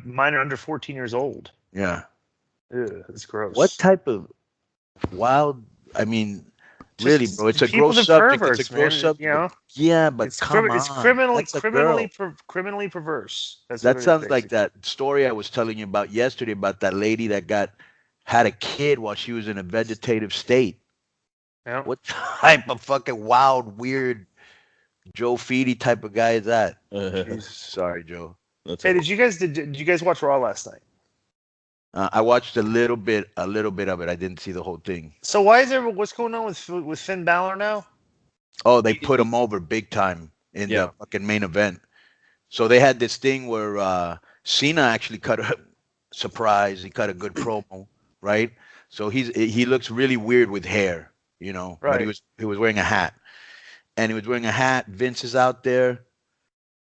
minor under 14 years old. Yeah. Ew, that's gross. What type of wild? I mean, really, bro, it's a people gross are subject. perverts, It's a gross man. subject. You know, Yeah, but come it's on, that's a girl. criminally perverse. That's what That it is, sounds like basically. that story I was telling you about yesterday about that lady that had a kid while she was in a vegetative state. Yeah. What type of fucking wild, weird Joe Feedy type of guy is that? Jesus. Sorry, Joe. Hey, did you guys watch Raw last night? I watched a little bit of it. I didn't see the whole thing. So what's going on with Finn Balor now? Oh, they put him over big time in the fucking main event. So they had this thing where Cena actually cut a surprise. He cut a good promo, right? So he looks really weird with hair, you know. Right. But he was wearing a hat, and he was wearing a hat. Vince is out there,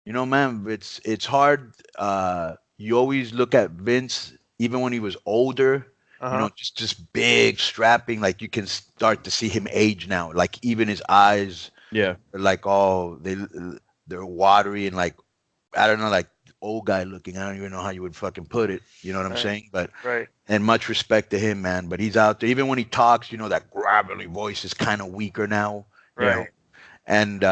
you know, man. It's hard. You always look at Vince, even when he was older. You know, just big, strapping. Like you can start to see him age now. Like even his eyes, are like they're watery and like I don't know, like old guy looking. I don't even know how you would fucking put it. You know what I'm saying? But and much respect to him, man. But he's out there. Even when he talks, you know, that gravelly voice is kind of weaker now. You know? And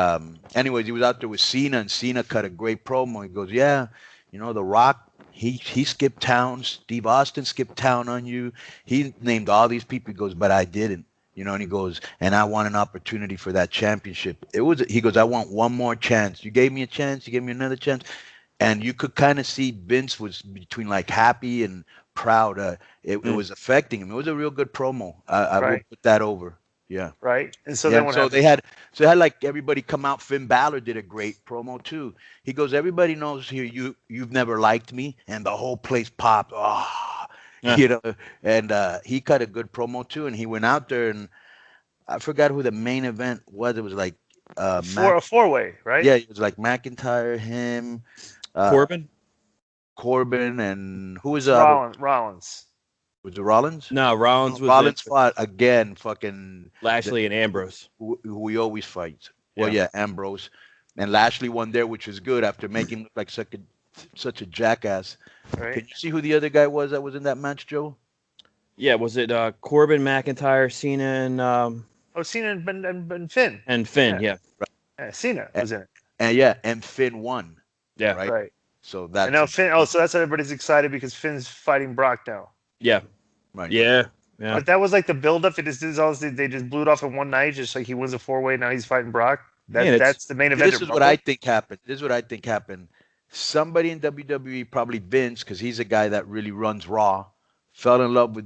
anyways, he was out there with Cena, and Cena cut a great promo. He goes, "Yeah, you know, The Rock, he skipped town. Steve Austin skipped town on you. He named all these people." He goes, "But I didn't." You know, and he goes, "And I want an opportunity for that championship." He goes, "I want one more chance. You gave me a chance. You gave me another chance." And you could kind of see Vince was between like happy and proud. It was affecting him. It was a real good promo. I will put that over. Yeah. Right. And so then they had like everybody come out. Finn Balor did a great promo too. He goes, "Everybody knows here you've never liked me," and the whole place popped. Oh, you know. And he cut a good promo too. And he went out there, and I forgot who the main event was. It was like a four-way, right? Yeah, it was like McIntyre, him, Corbin, and who was Rollins. Was it Rollins? No, Rollins was Rollins fought again, fucking Lashley and Ambrose, who he always fights. Well, yeah, Ambrose, and Lashley won there, which was good after making him look like such a jackass. Right. Can you see who the other guy was that was in that match, Joe? Yeah, was it Corbin, McIntyre, Cena, and Cena and Finn. And Finn, yeah. Right. Cena was in it. And Finn won. Yeah. Right. So that's now Finn. Oh, so that's everybody's excited because Finn's fighting Brock now. Yeah. Right. Yeah. But that was like the build-up. They just blew it off in one night, just like he wins a four-way. Now he's fighting Brock. That's the main event. This is what I think happened. Somebody in WWE, probably Vince, because he's a guy that really runs Raw, fell in love with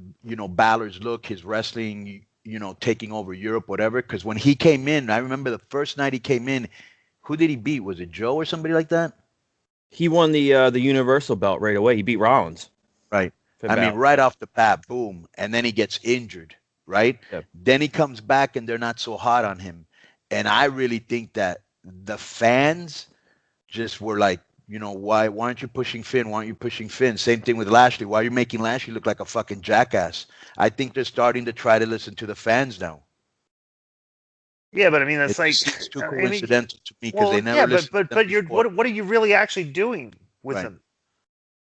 Balor's look, his wrestling, taking over Europe, whatever. Because when he came in, I remember the first night he came in, who did he beat? Was it Joe or somebody like that? He won the Universal belt right away. He beat Rollins. Right. I mean, right off the bat, boom. And then he gets injured, right? Yep. Then he comes back and they're not so hot on him. And I really think that the fans just were like, why aren't you pushing Finn? Why aren't you pushing Finn? Same thing with Lashley. Why are you making Lashley look like a fucking jackass? I think they're starting to try to listen to the fans now. Yeah, but I mean, that's it's too coincidental to me because they never listen. But what are you really actually doing with them?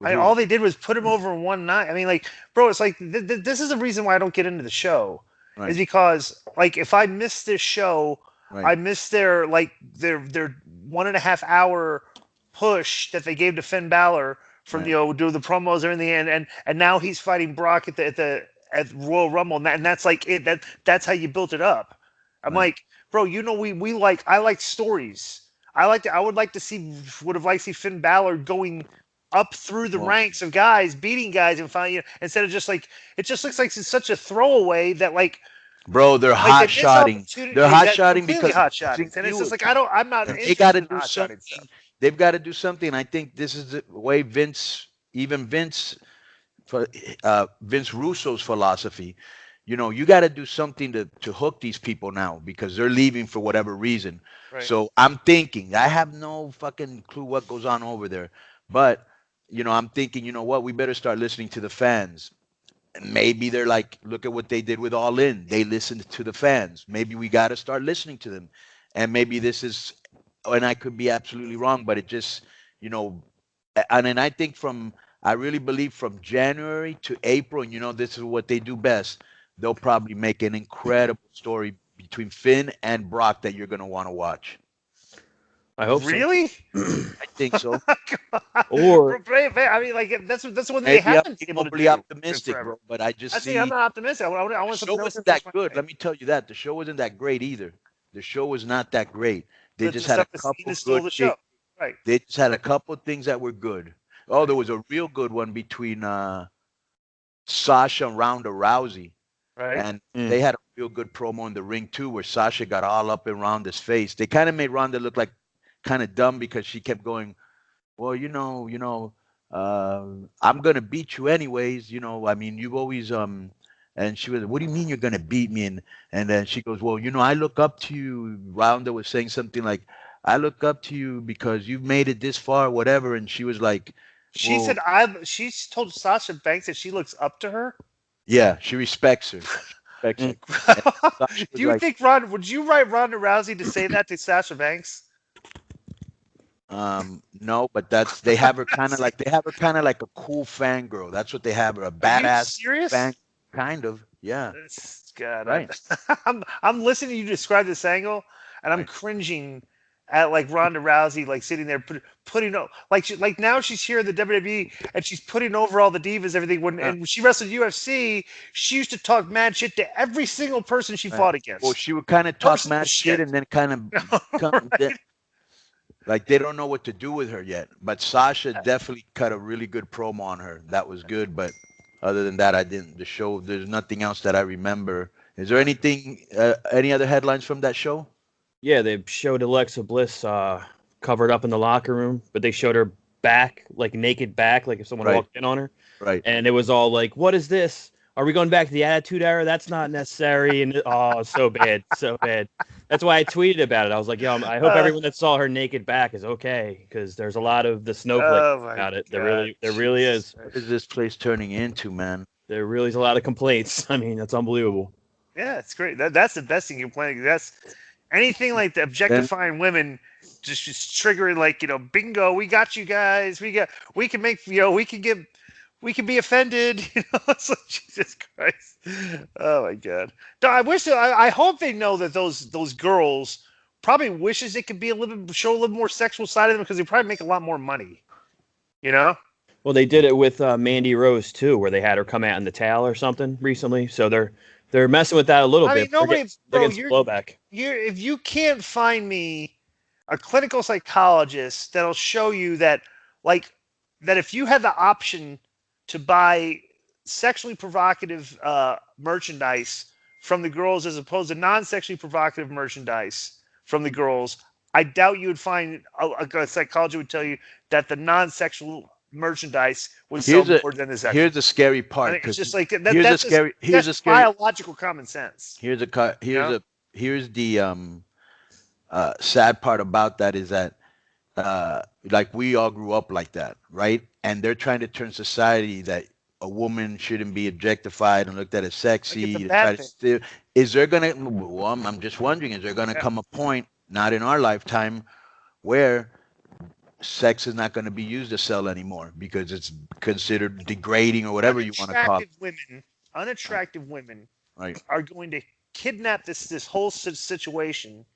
All they did was put him over one night. I mean, like, bro, it's like this is the reason why I don't get into the show, is because like if I miss this show, I miss their 1.5 hour push that they gave to Finn Balor from do the promos or in the end, and now he's fighting Brock at Royal Rumble, and that's like it. That's how you built it up. I'm like, bro, I like stories. I would like to see Finn Balor going up through the ranks of guys, beating guys, and finally, instead of just like it just looks like it's such a throwaway that like. Bro, they're hot shotting. They're hot shotting because hot shotting, and it's just like I'm not. They got to do something. They've got to do something. I think this is the way Vince Russo's philosophy. You got to do something to hook these people now because they're leaving for whatever reason. Right. So I'm thinking, I have no fucking clue what goes on over there, but I'm thinking, we better start listening to the fans. And maybe they're like, look at what they did with All In. They listened to the fans. Maybe we got to start listening to them. And maybe this is, and I could be absolutely wrong, but it just, and then I think I really believe from January to April, and this is what they do best. They'll probably make an incredible story between Finn and Brock that you're gonna want to watch. I hope really? I think so. Or I mean, like that's what they Maybe I'm haven't been able to overly do optimistic, forever. bro, but I just I see think I'm not optimistic. I want the something show else wasn't to that push my good. way. Let me tell you that the show wasn't that great either. The show was not that great. They But just the had a stuff couple that stole good the show, right? They just had a couple things that were good. Oh, there was a real good one between Sasha and Ronda Rousey, Right. and they had a real good promo in the ring too, where Sasha got all up in Ronda's face. They kind of made Ronda look like kind of dumb because she kept going, well, I'm gonna beat you anyways. I mean, you've always And she was, what do you mean you're gonna beat me? And then she goes, well, I look up to you. Ronda was saying something like, I look up to you because you've made it this far, whatever. And she was like, She said she's told Sasha Banks that she looks up to her. yeah, she respects her. Do you think would you write Ronda Rousey to say that to Sasha Banks? No, but they have her kind of like a cool fangirl. That's what they have her, a badass fan, kind of. Yeah. God, right. I'm listening to you describe this angle, and I'm cringing at like Ronda Rousey like sitting there putting like now she's here in the WWE and she's putting over all the divas, everything. And when she wrestled UFC, she used to talk mad shit to every single person she fought against. Well, she would kind of talk mad shit and then kind of like they don't know what to do with her yet. But Sasha definitely cut a really good promo on her. That was good, but other than that, the show, there's nothing else that I remember. Is there anything, any other headlines from that show? Yeah, they showed Alexa Bliss covered up in the locker room, but they showed her back, like naked back, like if someone walked in on her. Right. And it was all like, what is this? Are we going back to the Attitude Era? That's not necessary. And so bad, so bad. That's why I tweeted about it. I was like, yo, I hope everyone that saw her naked back is okay, because there's a lot of the snowflake about it. There really is. What is this place turning into, man? There really is a lot of complaints. I mean, that's unbelievable. Yeah, it's great. That's the best thing you're playing. That's anything like the objectifying women, just triggering like bingo. We got you guys. We can make we can be offended. It's like, Jesus Christ. Oh my God. No, I hope they know that those girls probably wishes they could be show a little more sexual side of them, because they probably make a lot more money. Well, they did it with Mandy Rose too, where they had her come out in the towel or something recently. So they're messing with that a little bit. They're getting blowback. If you can't find me a clinical psychologist that'll show you that if you had the option to buy sexually provocative merchandise from the girls as opposed to non-sexually provocative merchandise from the girls, I doubt you would find a psychologist would tell you that the non-sexual mercance would sell more than the sexual. Here's the scary part. It's just like that's biological common sense. Here's the sad part about that is that like we all grew up like that, right? And they're trying to turn society that a woman shouldn't be objectified and looked at as sexy. Is there gonna? Well, I'm just wondering. Is there gonna come a point, not in our lifetime, where sex is not going to be used to sell anymore because it's considered degrading or whatever you want to call it? Unattractive women are going to kidnap this whole situation,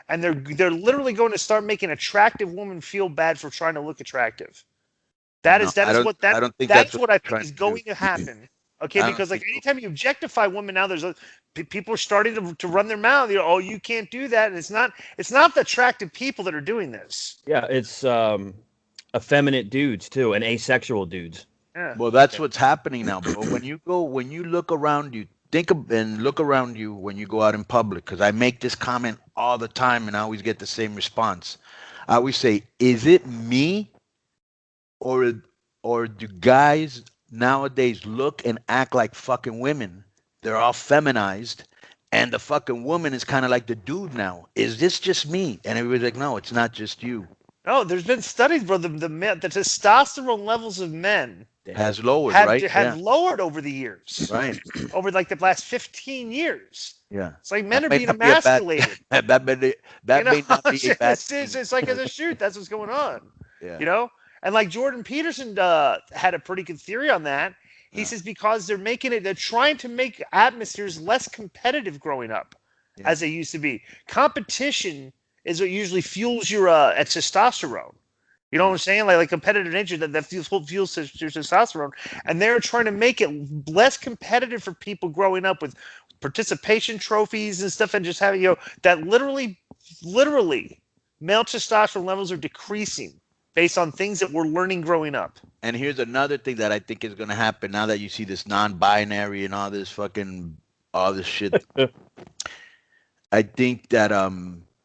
and they're literally going to start making attractive women feel bad for trying to look attractive. That's what I think is going to happen. Okay, because like anytime you objectify women now, there's people are starting to run their mouth. Oh, you can't do that. And it's not the attractive people that are doing this. Yeah, it's effeminate dudes too, and asexual dudes. Yeah. Well, that's what's happening now, bro. When you look around you, look around you when you go out in public. Because I make this comment all the time, and I always get the same response. I always say, "Is it me, or do guys nowadays look and act like fucking women? They're all feminized, and the fucking woman is kind of like the dude now. Is this just me?" And everybody's like, "No, it's not just you." No, there's been studies, bro. The testosterone levels of men has lowered, have lowered over the years, right? Over like the last 15 years. Yeah, it's like men are being emasculated. That may not be a bad thing. It's like as a shoot. That's what's going on. Yeah. And like Jordan Peterson had a pretty good theory on that. He says because they're trying to make atmospheres less competitive growing up as they used to be. Competition is what usually fuels your testosterone. You know what I'm saying? Like competitive nature that fuels your testosterone. And they're trying to make it less competitive for people growing up with participation trophies and stuff, and just having, that literally male testosterone levels are decreasing based on things that we're learning growing up. And here's another thing that I think is going to happen now that you see this non-binary and all this shit. I think that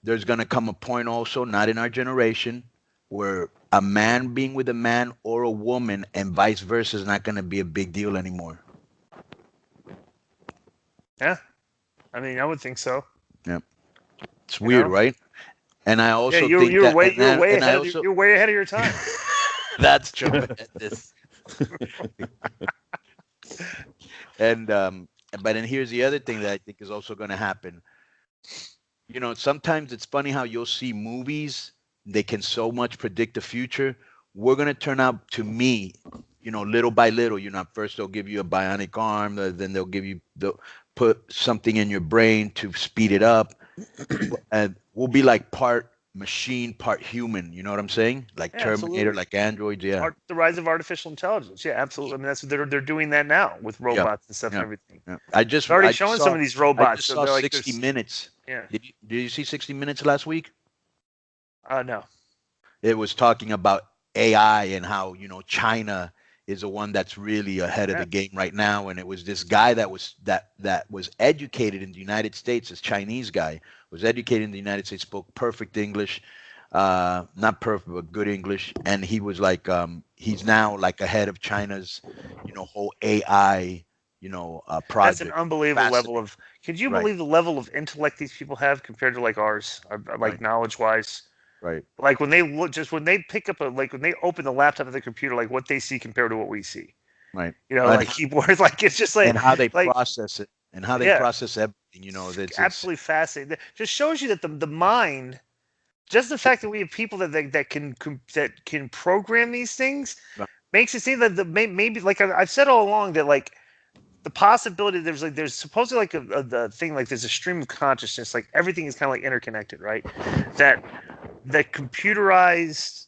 there's going to come a point also, not in our generation, where a man being with a man or a woman and vice versa is not going to be a big deal anymore. Yeah. I mean, I would think so. Yeah. It's weird, right? And I also think you're way ahead of your time. That's true. And but then here's the other thing that I think is also going to happen. Sometimes it's funny how you'll see movies, they can so much predict the future. We're going to turn out, to me, little by little, first they'll give you a bionic arm, then they'll put something in your brain to speed it up. And we'll be like part machine, part human. You know what I'm saying? Like Terminator, absolutely. Like androids. Yeah. The rise of artificial intelligence. Yeah, absolutely. I mean, that's what they're doing that now with robots and stuff and everything. Yeah. They're already showing some of these robots. I just saw 60 Minutes. Yeah. Did you see 60 Minutes last week? No. It was talking about AI and how China is the one that's really ahead of the game right now. And it was this guy that was educated in the United States, this Chinese guy, was educated in the United States, spoke perfect English, not perfect, but good English. And he was like, he's now like ahead of China's, whole AI, project. That's an unbelievable level of, could you believe the level of intellect these people have compared to like ours, like knowledge wise? Right. Like when they when they pick up when they open the laptop of the computer, like what they see compared to what we see. Right. Like keyboards, like it's just like, and how they process it and how they process everything, it's absolutely fascinating. It just shows you that the mind, just the fact that we have people that can program these things, makes it seem that maybe, like I've said all along, that like the possibility there's supposedly like a thing, like there's a stream of consciousness, like everything is kind of like interconnected, right? That computerized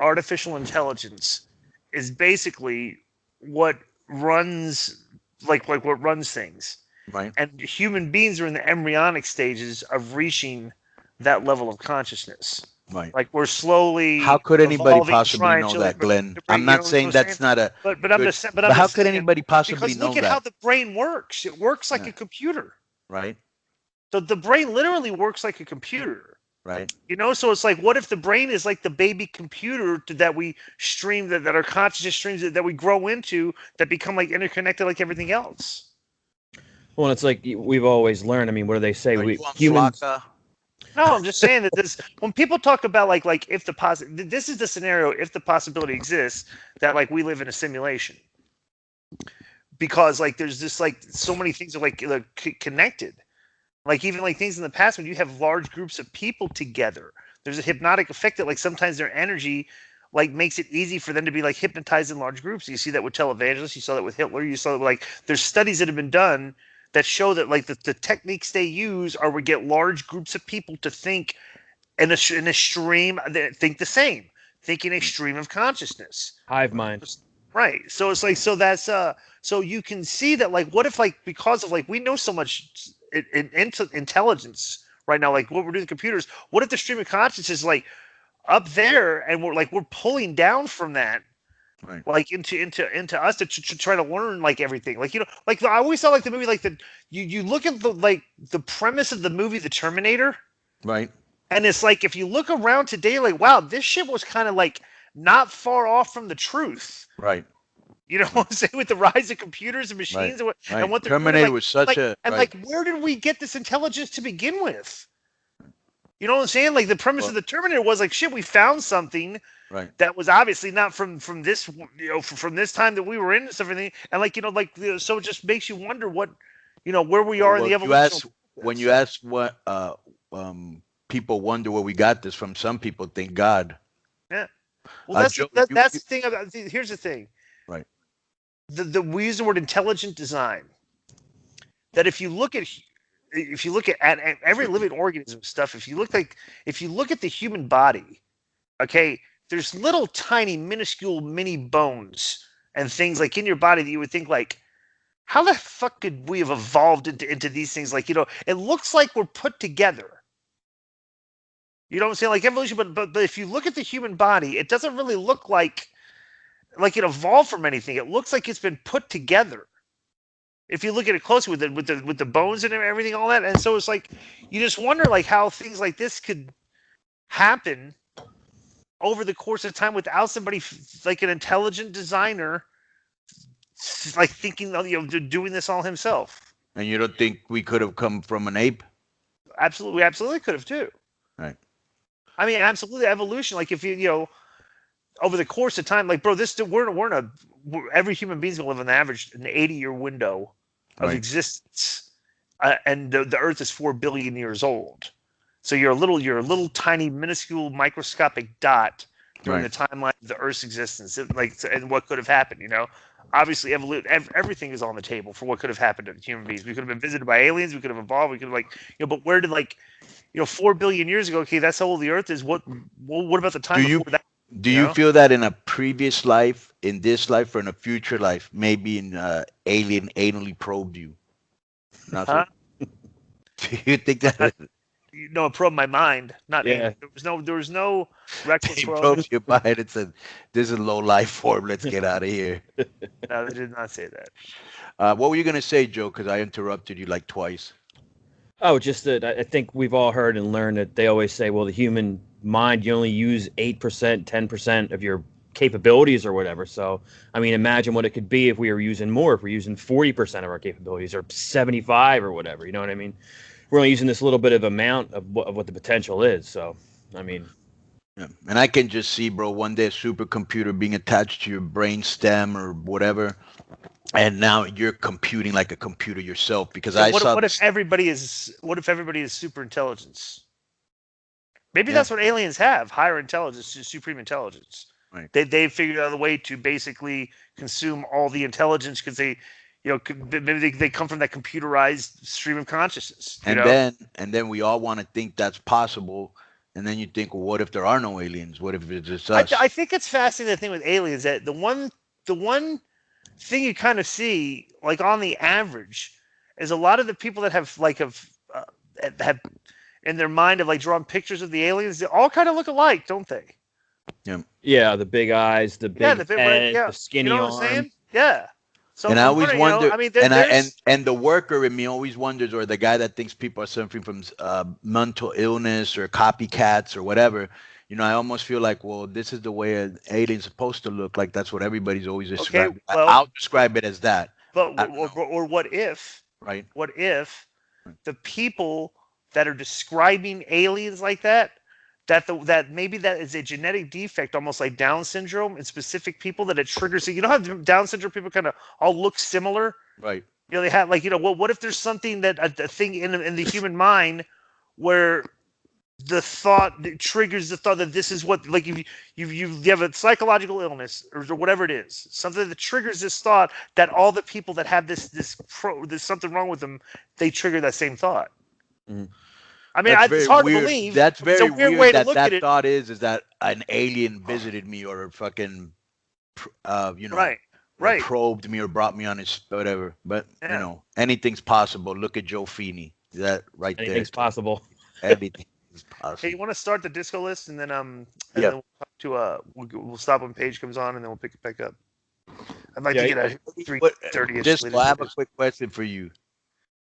artificial intelligence is basically what runs what runs things, right? And human beings are in the embryonic stages of reaching that level of consciousness. Right. Like we're slowly. How could anybody possibly know that, Glenn? I'm not saying that's not a. But I'm just. But how could anybody possibly know that? Because look at how the brain works. It works like a computer. Right. So the brain literally works like a computer. Right. So it's like, what if the brain is like the baby computer that we stream, that are consciousness streams that we grow into, that become like interconnected like everything else? Well, it's like we've always learned. I mean, what do they say? Humans. No, I'm just saying that this, when people talk about like if this is the scenario, if the possibility exists that like we live in a simulation, because like there's just like so many things are like connected. Like even like things in the past, when you have large groups of people together, there's a hypnotic effect that like sometimes their energy like makes it easy for them to be like hypnotized in large groups. You see that with televangelists, you saw that with Hitler, you saw that like there's studies that have been done that show that like the techniques they use are we get large groups of people to think in a stream, think the same, think in a stream of consciousness. Hive mind. Right. So it's like, so that's so you can see that like what if like because of like we know so much intelligence right now, like what we're doing with computers, what if the stream of consciousness is like up there and we're pulling down from that, right, like into us to try to learn like everything, like like I always saw like the movie, like you look at the premise of the movie The Terminator, right, and it's like if you look around today, like wow, this shit was kind of like not far off from the truth, right. You know what I'm saying, with the rise of computers and machines, right, and what Terminator was such a like where did we get this intelligence to begin with? You know what I'm saying? Like the premise of the Terminator was like shit. We found something that was obviously not from this from this time that we were in and stuff, and like so it just makes you wonder what where we are in the evolution. When you ask what people wonder where we got this from, some people think God. Yeah. Well, that's Joe, that's the thing about. Here's the thing. Right. We use the word intelligent design. That if you look at every living organism stuff, if you look at the human body, okay, there's little tiny minuscule mini bones and things like in your body that you would think like, how the fuck could we have evolved into these things? Like, it looks like we're put together. You know what I'm saying? Like evolution, but if you look at the human body, it doesn't really look like it evolved from anything. It looks like it's been put together. If you look at it closely with the bones and everything, all that, and so it's like you just wonder like how things like this could happen over the course of time without somebody like an intelligent designer like thinking doing this all himself. And you don't think we could have come from an ape? Absolutely, we absolutely could have too. Right. I mean, absolutely evolution. Like if you over the course of time, like bro, every human being's gonna live on average an 80-year window of existence, and the Earth is 4 billion years old. So you're a little tiny minuscule microscopic dot during the timeline of the Earth's existence. And what could have happened? Obviously, everything is on the table for what could have happened to human beings. We could have been visited by aliens. We could have evolved. We could have but where did 4 billion years ago? Okay, that's how old the Earth is. What about the time before that? Do you feel that in a previous life, in this life, or in a future life, maybe an alien anally probed you? Huh? Do you think that? It probed my mind. Not alien. There was no rectal probe. Probed your mind and said, "This is a low life form. Let's get out of here." No, they did not say that. What were you gonna say, Joe? Because I interrupted you like twice. Oh, just that I think we've all heard and learned that they always say, well, the human mind, you only use 8%, 10% of your capabilities or whatever. So, I mean, imagine what it could be if we were using more, if we're using 40% of our capabilities or 75 or whatever. You know what I mean? We're only using this little bit of amount of what the potential is. So, I mean. Yeah. And I can just see, bro, one day a supercomputer being attached to your brain stem or whatever. And now you're computing like a computer yourself because what if everybody is super intelligence? Maybe that's what aliens have: higher intelligence, supreme intelligence. Right. They figured out a way to basically consume all the intelligence because maybe they come from that computerized stream of consciousness. And then we all want to think that's possible. And then you think, well, what if there are no aliens? What if it's just us? I think it's fascinating, the thing with aliens, that the one thing you kind of see, like on the average, is a lot of the people that have in their mind of like drawn pictures of the aliens, they all kind of look alike, don't they? Yeah. Yeah, the big eyes, the big head, the skinny arm. What I'm saying? Yeah. So and I always wonder, and the worker in me always wonders, or the guy that thinks people are suffering from mental illness or copycats or whatever. I almost feel like, well, this is the way an alien's supposed to look. Like that's what everybody's always described. Okay, well, I'll describe it as that. But or what if? Right. What if the people that are describing aliens like that maybe that is a genetic defect, almost like Down syndrome in specific people, that it triggers? You know how Down syndrome people kind of all look similar? Right. They have what if there's something that a thing in the human mind where the thought that triggers the thought that this is what, like, if you have a psychological illness or whatever it is, something that triggers this thought that all the people that have there's something wrong with them, they trigger that same thought. Mm. I mean, it's hard to believe. That's very weird that thought is that an alien visited me or fucking, right, probed me or brought me on his whatever. But anything's possible. Look at Joe Feeney. That right there. Anything's possible. Everything is possible. Hey, you want to start the disco list and then then we'll talk we'll stop when Paige comes on and then we'll pick it back up. I'd like to get a 3:30. Disco, I have a quick question for you.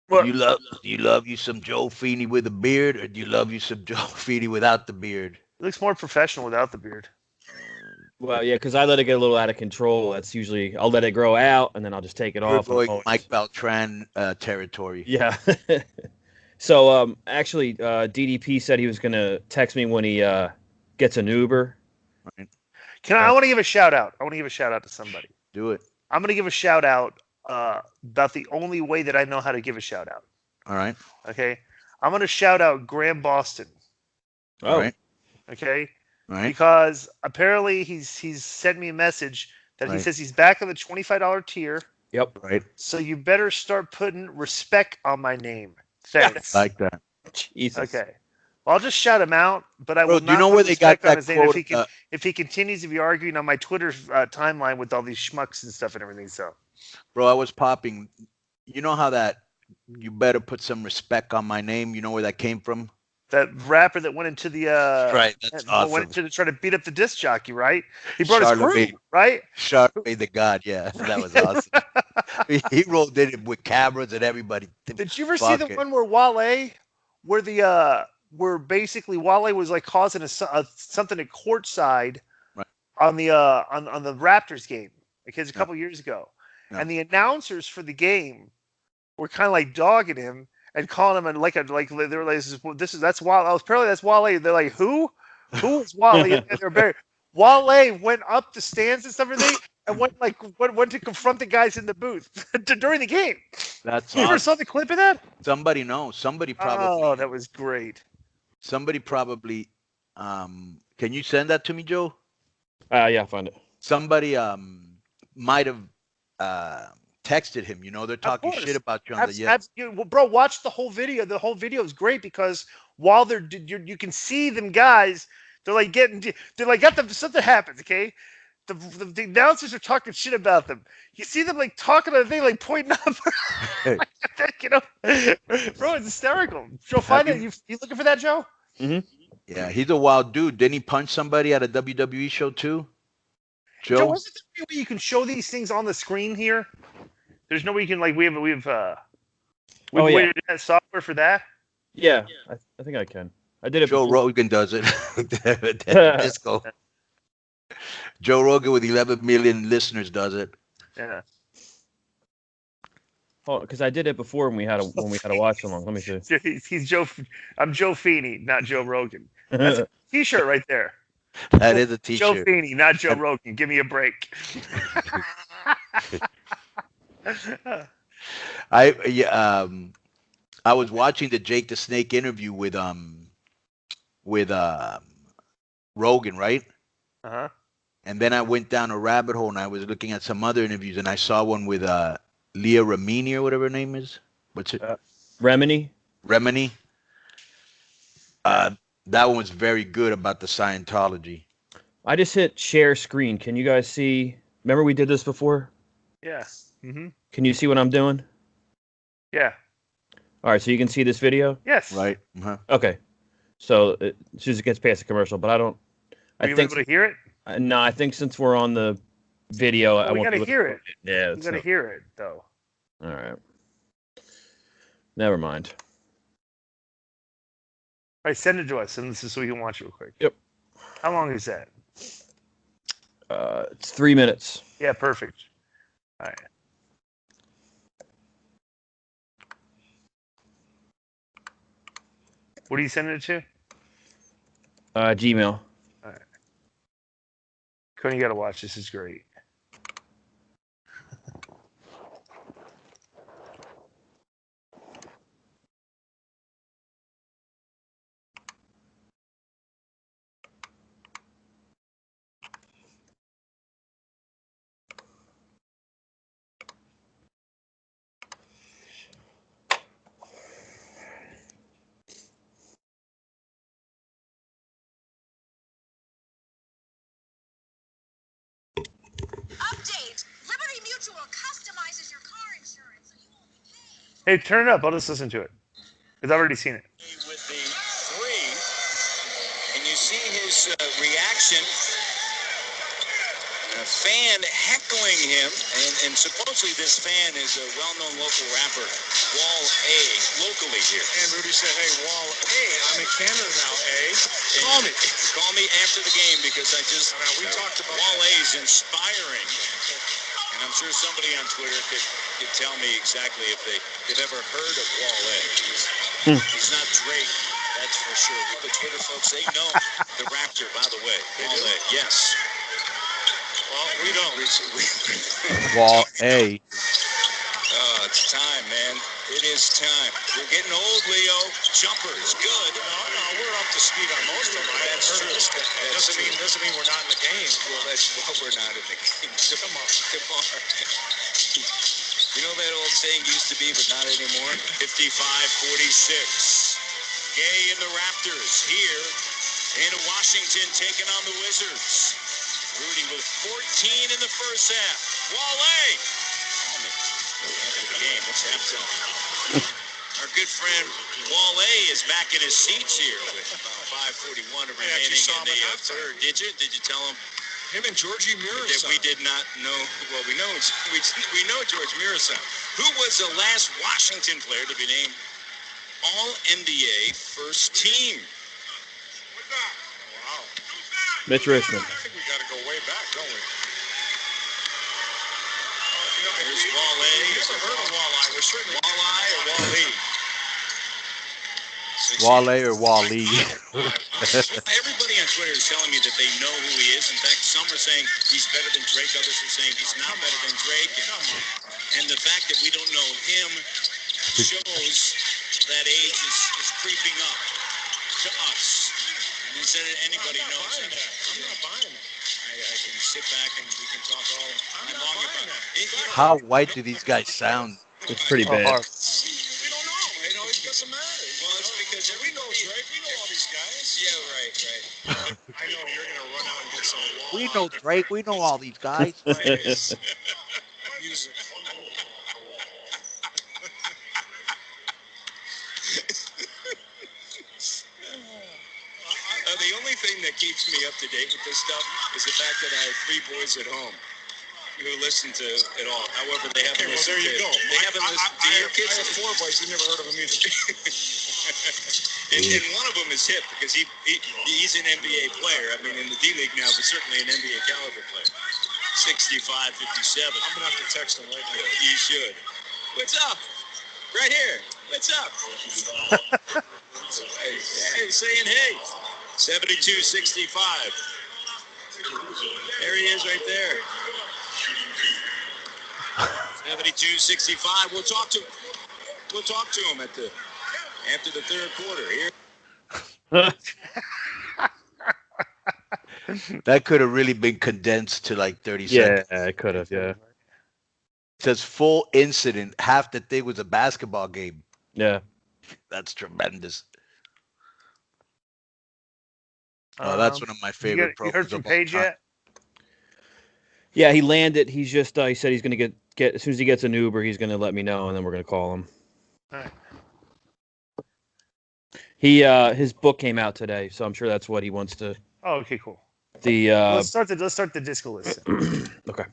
What? Do you love you some Joe Feeney with a beard, or do you love you some Joe Feeney without the beard? It looks more professional without the beard. Well, yeah, because I let it get a little out of control. That's usually, I'll let it grow out and then I'll just take it off. Going Mike Beltran territory. Yeah. So actually, DDP said he was going to text me when he gets an Uber. Right. I want to give a shout out. I want to give a shout out to somebody. Do it. I'm going to give a shout out about the only way that I know how to give a shout out. All right. Okay. I'm going to shout out Graham Boston. Oh. All right. Okay. Right. Because apparently he's sent me a message that he says he's back on the $25 tier. Yep. Right. So you better start putting respect on my name. Thanks. Like that. Jesus. Okay. Well, I'll just shout him out, but I will Do not you know put where they got respect on that his name quote? if he continues to be arguing on my Twitter timeline with all these schmucks and stuff and everything. So, Bro, I was popping. You know how that you better put some respect on my name? You know where that came from? that rapper that went into the Right, that's awesome. went into to try to beat up the disc jockey, right? He brought his Charlemagne. crew, right? Charlemagne the God, yeah, that was awesome. He rolled in with cameras and everybody. Did you ever see the one where where basically Wale was like causing something at courtside on the on the Raptors game, because a couple years ago, and the announcers for the game were kind of like dogging him and calling him like they were like, that's Wale. Apparently that's Wale. They're like, who is Wale? And they're very Wale went up the stands and stuff and went to confront the guys in the booth during the game. That's you ever saw the clip of that? Somebody knows. Somebody probably. Oh, that was great. Somebody probably. Can you send that to me, Joe? Yeah, find it. Somebody might have texted him. You know, they're talking shit about you on well, bro, watch the whole video. The whole video is great because while you can see them guys, they're like something happens, okay? The announcers are talking shit about them. You see them like talking to the thing, like pointing up. You know, bro, it's hysterical. Joe, find it. You looking for that, Joe? Mm-hmm. Yeah, he's a wild dude. Didn't he punch somebody at a WWE show too? Joe, isn't there a way you can show these things on the screen here? There's no way you can we've that software for that. Yeah, I think I can. I did it. Joe before. Rogan does it. Disco. Joe Rogan with 11 million listeners does it. Yeah. Oh, because I did it before when we had a watch along. Let me see. He's Joe. I'm Joe Feeney, not Joe Rogan. That's a T-shirt right there. That is a T-shirt. Joe Feeney, not Joe Rogan. Give me a break. I was watching the Jake the Snake interview with Rogan, right? Uh-huh. And then I went down a rabbit hole and I was looking at some other interviews and I saw one with Leah Remini or whatever her name is. What's it? Remini. Remini. That one was very good about the Scientology. I just hit share screen. Can you guys see? Remember we did this before? Yeah. Mm-hmm. Can you see what I'm doing? Yeah. All right, so you can see this video? Yes. Right. Uh-huh. Okay. So it just gets past the commercial, but I don't. Are you able to hear it? No, I think since we're on the video, I won't. We gotta hear it. Yeah, you gotta hear it though. All right. Never mind. All right, send it to us, and this is so we can watch it real quick. Yep. How long is that? It's 3 minutes. Yeah, perfect. All right. What are you sending it to? Gmail. All right. Coney, you gotta watch. This is great. Update! Liberty Mutual customizes your car insurance so you won't be paying. Hey, turn it up. I'll just listen to it. Because I've already seen it. With the three, and you see his reaction. A fan heckling him, and supposedly this fan is a well-known local rapper, Wall A, locally here. And Rudy said, hey, Wall A, I'm in Canada now, A. Call me. Call me after the game because I just... we talked about Wall A is inspiring. And I'm sure somebody on Twitter could tell me exactly if they've ever heard of Wall A. He's not Drake, that's for sure. The Twitter folks, they know the Raptor, by the way. Wall A, yes. Well, we don't. Wall A. Oh, it's time, man. It his time. We're getting old, Leo. Jumpers, good. No, we're up to speed on most of them. That's true. That doesn't mean we're not in the game. Well, that's why we're not in the game. Come on. You know that old saying used to be, but not anymore? 55-46. Gay and the Raptors here in Washington taking on the Wizards. Rudy with 14 in the first half. Wale! After the game, it's halftime. Our good friend Wale is back in his seats here with about 5:41 remaining in the third. Did you tell him? Him and Georgie Mirasan. That we did not know. Well, we know George Mirasan, who was the last Washington player to be named All-NBA First Team. Wow. Mitch Richmond. I think we got to go way back, don't we? There's Wale. Never heard of Walleye. We're certainly Walleye or Wally? Wale or Wally. Everybody on Twitter is telling me that they know who he is. In fact, some are saying he's better than Drake. Others are saying he's not better than Drake. And the fact that we don't know him shows that age is creeping up to us. And instead of anybody knows him. I'm not buying it. I can sit back and we can talk all night long about it. How white do these guys sound? It's pretty bad. We don't know. It doesn't matter. Well, it's because We know Drake. We know all these guys. yeah, right. I know you're going to run out and get some We know Drake. We know all these guys. music. The only thing that keeps me up to date with this stuff is the fact that I have 3 boys at home who listen to it all. However, they haven't Okay, well, listened there you to go. They haven't listened to your kids. I have 4 boys who never heard of him either. and one of them is hip because he's an NBA player. I mean, in the D League now, but certainly an NBA caliber player. 65, 57. I'm going to have to text him right now. You should. What's up? Right here. What's up? Hey, saying hey. 72-65. There he is right there. 72-65. We'll talk to him after the third quarter here. That could have really been condensed to like 30 seconds. Yeah, it could have. Yeah. It says full incident. Half the thing was a basketball game. Yeah. That's tremendous. Oh, that's one of my favorite You heard from Paige yet? Yeah, he landed. He's just he said he's going to get as soon as he gets an Uber, he's going to let me know, and then we're going to call him. All right. He his book came out today, so I'm sure that's what he wants to. Oh, okay, cool. The let's start the disco list. Okay.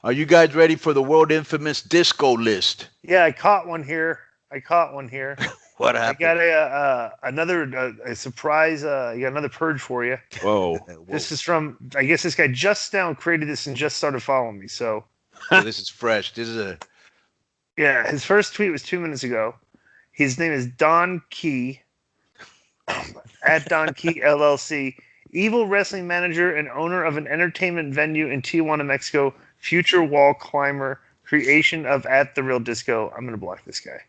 Are you guys ready for the world infamous disco list? Yeah, I caught one here. What I happened? got another surprise. I got another purge for you. Whoa. This is from, I guess this guy just now created this and just started following me. So This is fresh. This is a yeah, his first tweet was 2 minutes ago. His name is Don Key at Don Key LLC, evil wrestling manager and owner of an entertainment venue in Tijuana, Mexico. Future wall climber, creation of At the Real Disco. I'm gonna block this guy.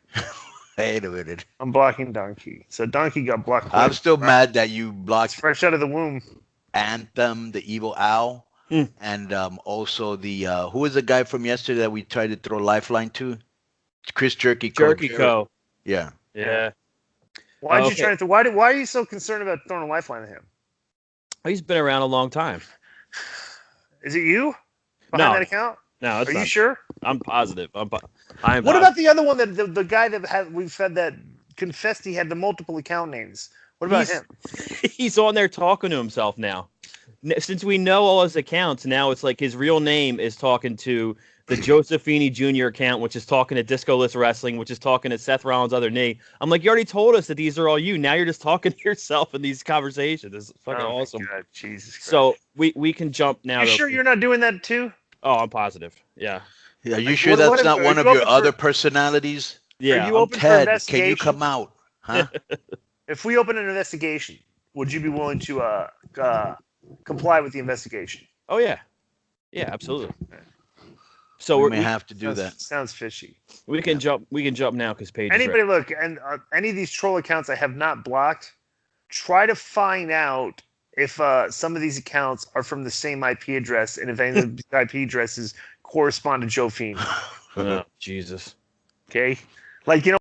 wait a minute. I'm blocking Donkey. So Donkey got blocked. I'm still mad that you blocked Fresh out of the womb. Anthem, the Evil Owl, and also the who was the guy from yesterday that we tried to throw lifeline to? Chris Jerky Co. Jerky Co. Yeah. Yeah. Why did Okay. you try to? Why are you so concerned about throwing a lifeline at him? He's been around a long time. Is it you behind No. that account? No, it's Are not. you sure? I'm positive. I'm What about the other one that the guy that we've said that confessed he had the multiple account names? What about him? He's on there talking to himself now. Since we know all his accounts, now it's like his real name is talking to the Josephini Jr. account, which is talking to Disco-less Wrestling, which is talking to Seth Rollins' other knee. I'm like, you already told us that these are all you. Now you're just talking to yourself in these conversations. It's fucking awesome. God, Jesus Christ. So we can jump now. You sure you're not doing that too? Oh, I'm positive. Yeah. Are you Like, sure what that's if- not are one you of your open other for- personalities? Yeah. Are you open for Ted, can investigation? you come out? Huh? If we open an investigation, would you be willing to comply with the investigation. Oh yeah, yeah, absolutely. So we may have to do that. Sounds fishy. We can jump. We can jump now because Paige. Anybody look, and any of these troll accounts I have not blocked. Try to find out if some of these accounts are from the same IP address, and if any of the IP addresses correspond to Joe Fiend. Oh, Jesus. Okay, like